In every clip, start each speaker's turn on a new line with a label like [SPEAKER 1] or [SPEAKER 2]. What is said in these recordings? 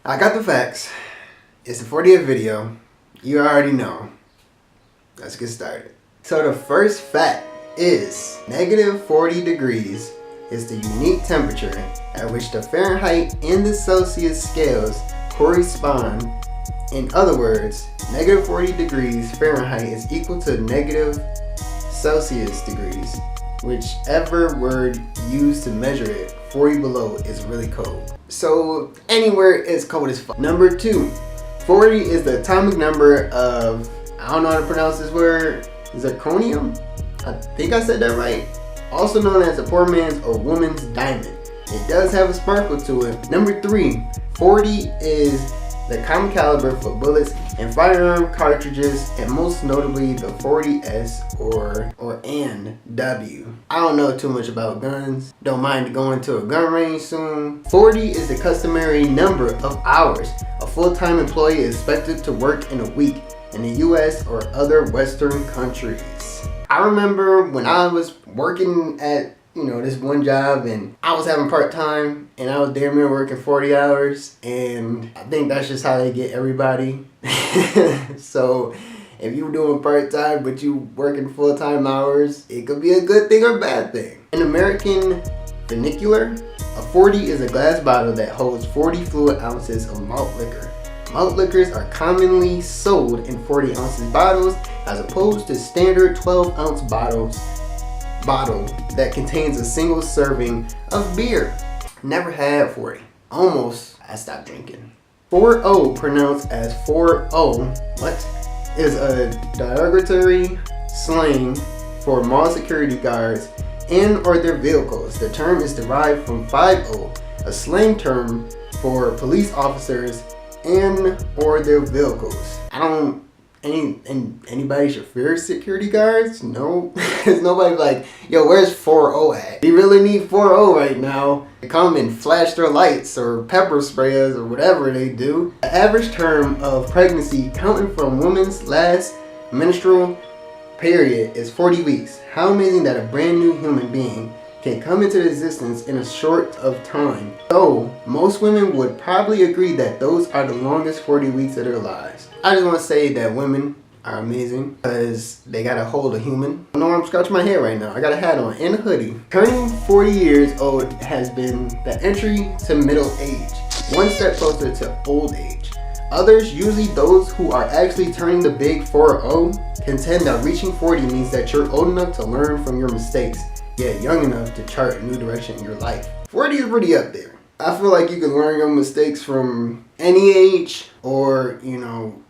[SPEAKER 1] I got the facts. It's the 40th video. You already know. Let's get started. So the first fact is negative 40 degrees is the unique temperature at which the Fahrenheit and the Celsius scales correspond. In other words, negative 40 degrees Fahrenheit is equal to negative Celsius degrees. Whichever word used to measure it, 40 below is really cold. So anywhere is cold as fuck. Number 2, 40 is the atomic number of, I don't know how to pronounce this word, zirconium? I think I said that right. Also known as a poor man's or woman's diamond. It does have a sparkle to it. Number 3, 40 is the common caliber for bullets and firearm cartridges, and most notably the 40S or W. I don't know too much about guns. Don't mind going to a gun range soon. 40 is the customary number of hours a full-time employee is expected to work in a week in the US or other Western countries. I remember when I was working at this one job and I was having part-time and I was damn near working 40 hours, and I think that's just how they get everybody. So if you're doing part-time but you working full-time hours, it could be a good thing or a bad thing. In American vernacular, a 40 is a glass bottle that holds 40 fluid ounces of malt liquor. Malt liquors are commonly sold in 40 ounces bottles as opposed to standard 12-ounce bottle that contains a single serving of beer. Never had 40. Almost, I stopped drinking. 4-0, pronounced as 4-0, is a derogatory slang for mall security guards and or their vehicles. The term is derived from 5-0, a slang term for police officers and or their vehicles. Anybody should fear security guards? No. There's nobody like, yo, where's 4-0 at? We really need 4-0 right now. They come and flash their lights or pepper sprayers or whatever they do. The average term of pregnancy counting from woman's last menstrual period is 40 weeks. How amazing that a brand new human being can come into existence in a short of time. So most women would probably agree that those are the longest 40 weeks of their lives. I just want to say that women are amazing because they got to hold a human. I know I'm scratching my head right now. I got a hat on and a hoodie. Turning 40 years old has been the entry to middle age, one step closer to old age. Others, usually those who are actually turning the big 4-0, contend that reaching 40 means that you're old enough to learn from your mistakes, yet young enough to chart a new direction in your life. 40 is pretty up there. I feel like you can learn your mistakes from any age or,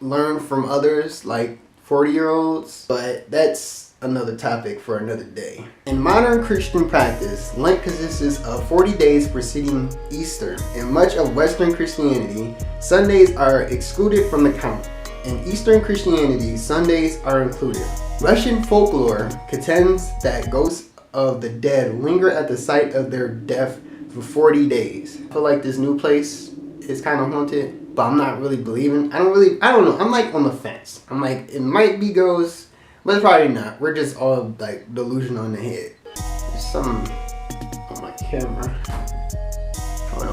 [SPEAKER 1] learn from others like 40-year-olds, but that's another topic for another day. In modern Christian practice, Lent consists of 40 days preceding Easter. In much of Western Christianity, Sundays are excluded from the count. In Eastern Christianity, Sundays are included. Russian folklore contends that ghosts of the dead linger at the site of their death for 40 days. I feel like this new place is kind of haunted, but I'm not really believing. I don't know. I'm like on the fence. I'm like, it might be ghosts, but it's probably not. We're just all like delusional in the head. There's something on my camera. Hold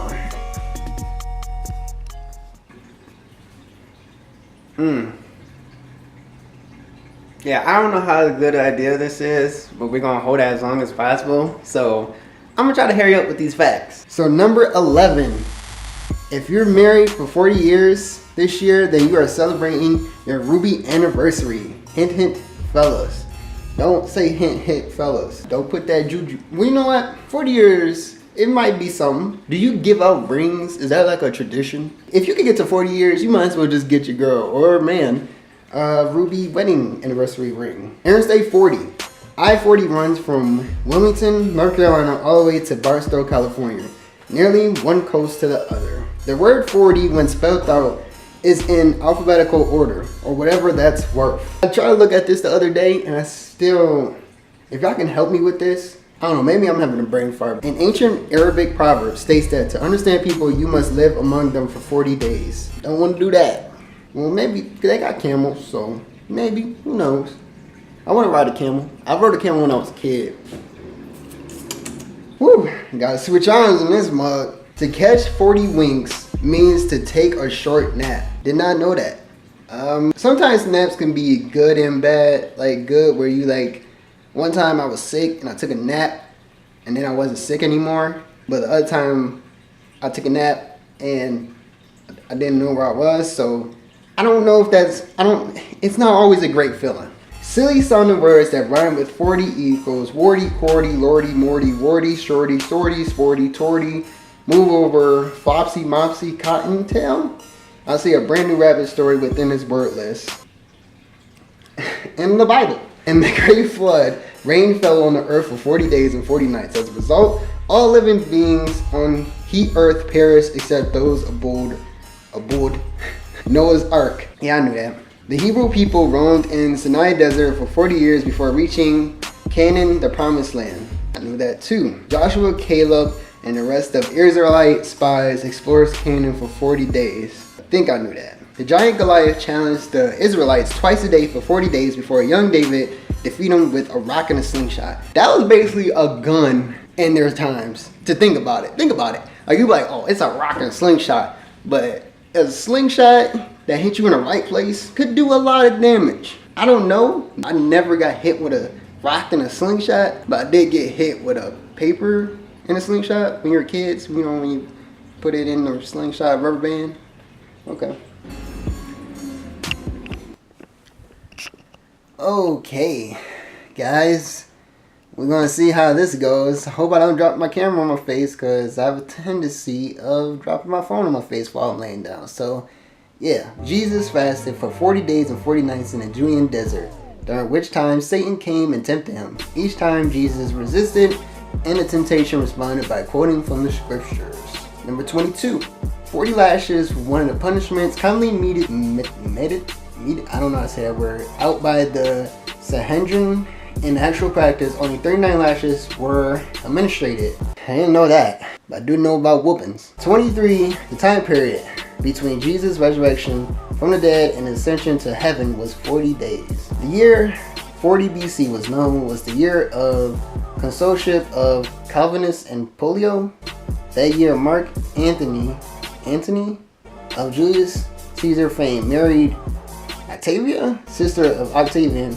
[SPEAKER 1] on. Yeah, I don't know how good an idea this is, but we're gonna hold it as long as possible. So I'm gonna try to hurry up with these facts. So number 11, if you're married for 40 years this year, then you are celebrating your ruby anniversary. Hint, hint, fellas. Don't say hint, hint, fellas. Don't put that juju. Well, you know what? 40 years, it might be something. Do you give out rings? Is that like a tradition? If you can get to 40 years, you might as well just get your girl or man ruby wedding anniversary ring. Interstate 40. I-40 runs from Wilmington, North Carolina, all the way to Barstow, California, nearly one coast to the other. The word 40, when spelled out, is in alphabetical order, or whatever that's worth. I tried to look at this the other day, and I still, if y'all can help me with this, I don't know, maybe I'm having a brain fart. An ancient Arabic proverb states that to understand people, you must live among them for 40 days. Don't want to do that. Well, maybe, they got camels, so maybe, who knows. I want to ride a camel. I rode a camel when I was a kid. Woo, gotta switch arms in this mug. To catch 40 winks means to take a short nap. Did not know that. Sometimes naps can be good and bad. Like good where you like, one time I was sick and I took a nap and then I wasn't sick anymore. But the other time I took a nap and I didn't know where I was. So I don't know if it's not always a great feeling. Silly sounding words that rhyme with 40 equals warty, cordy, lordy, morty, warty, shorty, sorty, sporty, torty, move over, flopsy, mopsy, cottontail. I see a brand new rabbit story within this word list. In the Bible. In the great flood, rain fell on the earth for 40 days and 40 nights. As a result, all living beings on the earth perished except those aboard Noah's Ark. Yeah, I knew that. The Hebrew people roamed in Sinai Desert for 40 years before reaching Canaan, the promised land. I knew that too. Joshua, Caleb, and the rest of Israelite spies explored Canaan for 40 days. I think I knew that. The giant Goliath challenged the Israelites twice a day for 40 days before young David defeated him with a rock and a slingshot. That was basically a gun in their times. To think about it. Think about it. Like you be like, oh, it's a rock and a slingshot. But a slingshot that hit you in the right place could do a lot of damage. I don't know. I never got hit with a rock and a slingshot, but I did get hit with a paper in a slingshot when you were kids. You know, when you put it in the slingshot rubber band. Okay. Okay, guys. We're gonna see how this goes. I hope I don't drop my camera on my face because I have a tendency of dropping my phone on my face while I'm laying down. So, yeah, Jesus fasted for 40 days and 40 nights in the Judean desert, during which time Satan came and tempted him. Each time Jesus resisted, and the temptation responded by quoting from the scriptures. Number 22. 40 lashes were one of the punishments commonly meted, I don't know how to say that word, out by the Sanhedrin. In actual practice, only 39 lashes were administered. I didn't know that, but I do know about whoopings. 23. The time period between Jesus' resurrection from the dead and his ascension to heaven was 40 days. The year 40 BC was the year of consulship of Calvinists and Polio. That year, Mark Antony of Julius Caesar fame married Octavia, sister of Octavian.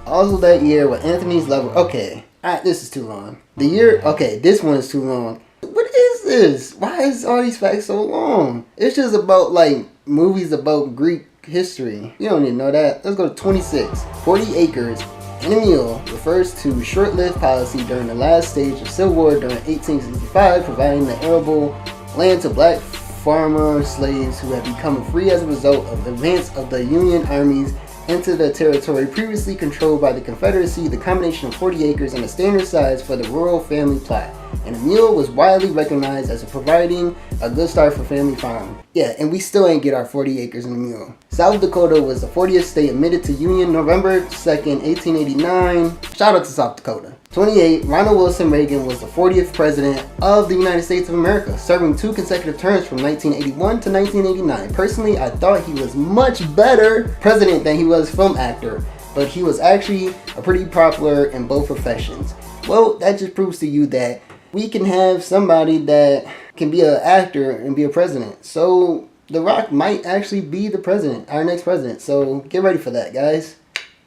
[SPEAKER 1] Also that year with Anthony's lover. Okay, alright, this is too long. This one is too long. What is this? Why is all these facts so long? It's just about like movies about Greek history. You don't need to know that. Let's go to 26. 40 acres and a mule refers to short-lived policy during the last stage of Civil War during 1865, providing the arable land to black farmer slaves who had become free as a result of the advance of the Union armies into the territory previously controlled by the Confederacy. The combination of 40 acres and a standard size for the rural family plot, and a mule was widely recognized as providing a good start for family farming. Yeah, and we still ain't get our 40 acres and a mule. South Dakota was the 40th state admitted to Union November 2nd, 1889. Shout out to South Dakota. 28. Ronald Wilson Reagan was the 40th president of the United States of America, serving 2 consecutive terms from 1981 to 1989. Personally, I thought he was much better president than he was film actor, but he was actually a pretty popular in both professions. Well, that just proves to you that we can have somebody that can be an actor and be a president. So The Rock might actually be the president, our next president. So get ready for that, guys.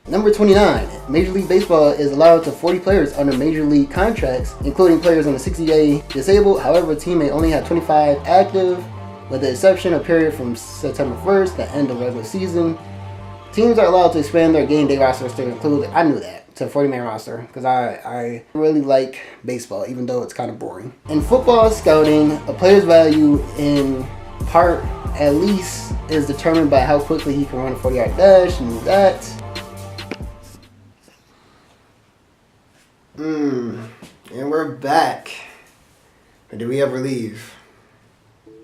[SPEAKER 1] Number 29. Major League Baseball is allowed to 40 players under major league contracts, including players on the 60-day disabled. However, a team may only have 25 active, with the exception of period from September 1st, the end of regular season. Teams are allowed to expand their game day rosters to include, I knew that, to a 40-man roster, because I really like baseball, even though it's kind of boring. In football scouting, a player's value in part at least is determined by how quickly he can run a 40-yard dash, and that. And we're back. Or did we ever leave?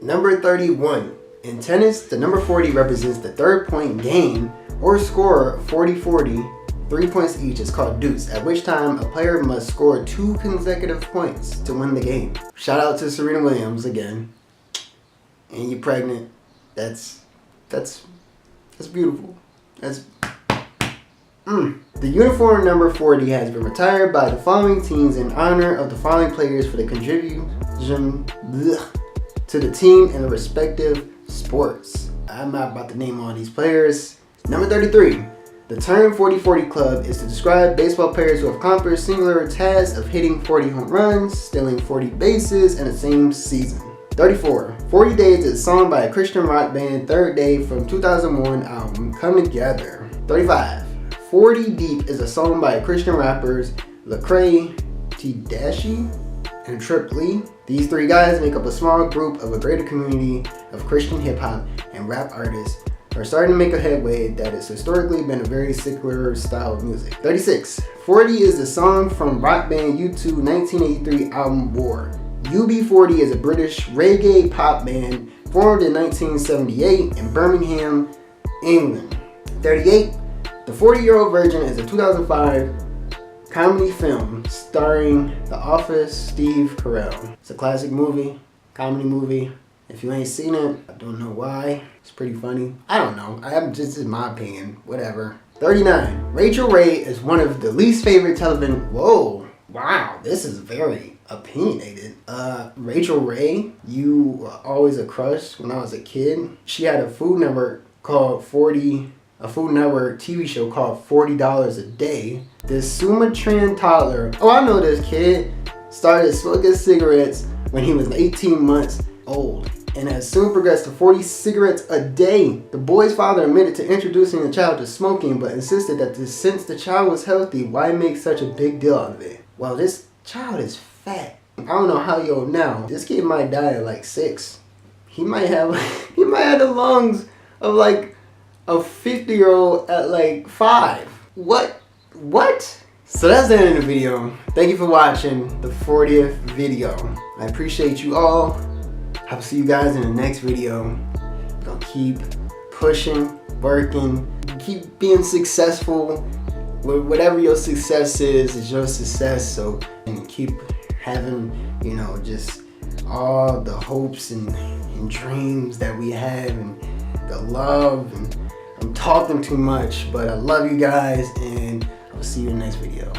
[SPEAKER 1] Number 31. In tennis, the number 40 represents the third point gain or score 40-40, 3 points each is called deuce, at which time a player must score 2 consecutive points to win the game. Shout out to Serena Williams again. And you pregnant. That's beautiful. The uniform number 40 has been retired by the following teams in honor of the following players for the contribution to the team in the respective sports. I'm not about to name all these players. Number 33. The term 40-40 club is to describe baseball players who have accomplished singular tasks of hitting 40 home runs, stealing 40 bases in the same season. 34. 40 Days is a song by a Christian rock band, Third Day, from 2001 album Come Together. 35. 40 Deep is a song by Christian rappers Lecrae, Tedashii, and Trip Lee. These three guys make up a small group of a greater community of Christian hip hop and rap artists are starting to make a headway that has historically been a very secular style of music. 36. 40 is a song from rock band U2 1983 album War. UB40 is a British reggae pop band formed in 1978 in Birmingham, England. 38. The 40-Year-Old Virgin is a 2005 comedy film starring The Office Steve Carell. It's a classic movie, comedy movie. If you ain't seen it, I don't know why. It's pretty funny. I don't know. This is my opinion. Whatever. 39. Rachel Ray is one of the least favorite television. Whoa. Wow. This is very opinionated. Rachel Ray, you were always a crush when I was a kid. She had a Food Network TV show called $40 a Day. This Sumatran toddler, oh I know this kid, started smoking cigarettes when he was 18 months old and has soon progressed to 40 cigarettes a day. The boy's father admitted to introducing the child to smoking but insisted that since the child was healthy, why make such a big deal out of it? Well, this child is fat. I don't know how you'll now. This kid might die at like 6. He might have the lungs of like a 50-year-old at like 5. What? So that's the end of the video. Thank you for watching the 40th video. I appreciate you all. I'll see you guys in the next video. I'm gonna keep pushing, working, keep being successful. Whatever your success is your success. So, and keep having, just all the hopes and dreams that we have and the love. And I'm talking too much, but I love you guys and I'll see you in the next video.